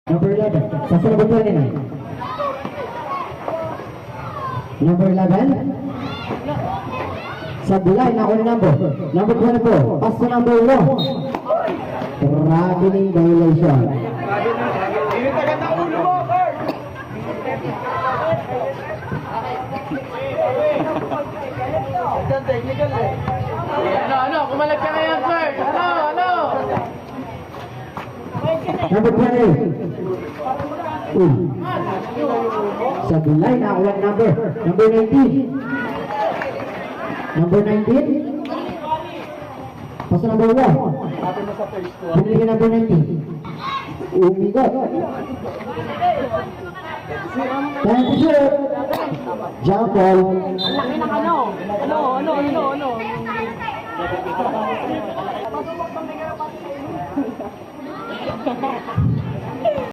Number 11. Sa number 29. Number 11. Sa Bilay, na ako number. Number 24. Pass to number 1. Traveling violation. Tinitagan ng ulo mo, Kurt! Diyan, technical eh. Ano? Kumalag ka ngayon, Kurt! Ano? Number 28. Sa Bilay, na ako number. Number 19. Number 19. Pass to number 1. Sabi mo sa first ko. Bumili ka number 19. Umigot. Time to shoot. Jump ball. Ang laki ng ano? Ano?